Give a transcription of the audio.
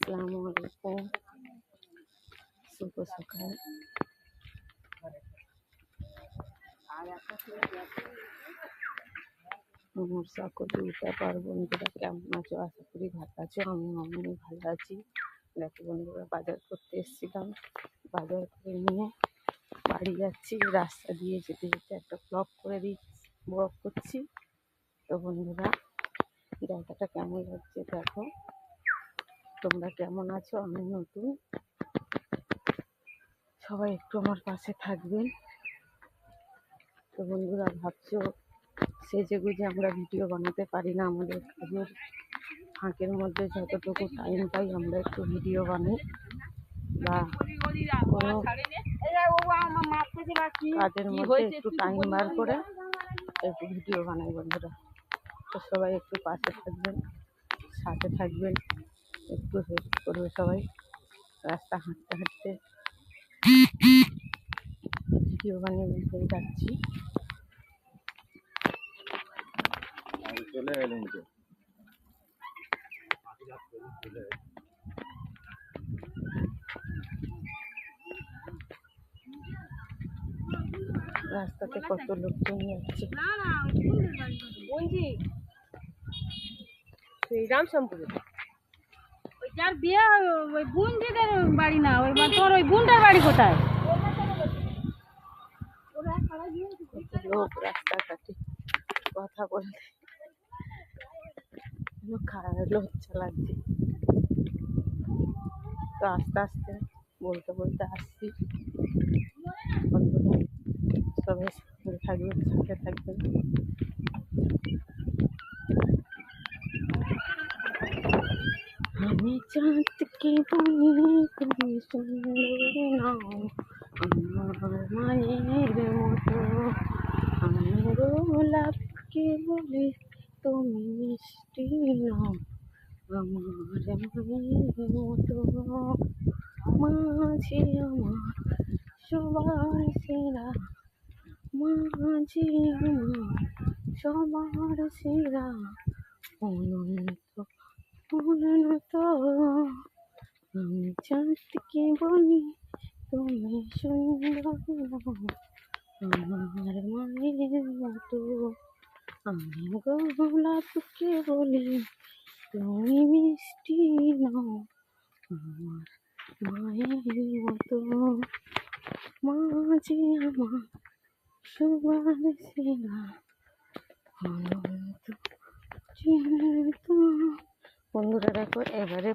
আসসালামু আলাইকুম, শুভ সকাল। আমার সকল ব্যাপার বন্ধুরা কেমন আছো? আশা করি ভালো আছো। আমি অনেক ভালো আছি। দেখো বন্ধুরা, বাজার করতে এসেছিলাম, বাজার করে নিয়ে বাড়ি যাচ্ছি। রাস্তা দিয়ে যেতে যেতে একটা ব্লগ করছি। তো বন্ধুরা, জায়গাটা কেমন লাগছে দেখো। তোমরা কেমন আছো? আমি নতুন, সবাই একটু আমার পাশে থাকবেন। তো বন্ধুরা, ভাবছো সেজে গুজে আমরা ভিডিও বানাতে পারি না। আমাদের কাজের ফাঁকের মধ্যে যতটুকু টাইম পাই আমরা একটু ভিডিও বানাই, বা কোনো কাজের মধ্যে একটু টাইম বার করে একটু ভিডিও বানাই বন্ধুরা। তো সবাই একটু পাশে থাকবেন, সাথে থাকবেন, একটু হেল্প করবে সবাই। রাস্তা হাঁটতে হাঁটতে ভিডিও বানিয়ে নিয়ে যাচ্ছি। চলে এলাম তো, রাস্তাতে কত লোকজন যাচ্ছে। সেই রামশ্যামপুরে ওই যার বিয়ে ওই বোনদের বাড়ি না, ওই তোর ওই বোনটার বাড়ি কোথায়? কত লোক রাস্তাঘাটে কথা বলতে খারাপ লজ্জা লাগছে। তো আস্তে আস্তে বলতে বলতে আসছি। বন্ধুরা সবাই সাথে থাকবেন, সাথে থাকবেন। আমি চাঁদকে বলি তুমি সুন্দর নাও, আমার মায়ের মতো। আমি গোলাপকে বলি তুমি মিষ্টি নাও, আমার মায়ের মতো। মাঝি আমার সবার সেরা, মাঝি আমার সবার সেরা, অনন্ত অনন্ত। আমি চাঁদকে বলি তুমি সুন্দর, আমার মায়ের মতো। আমি গোলাপকে বলি তুমি মিষ্টি নাও, আমার মায়ের মতো। মাঝি আমার সবার সেরা, অনন্ত চিন্তা। বন্ধুরা দেখো, এবারে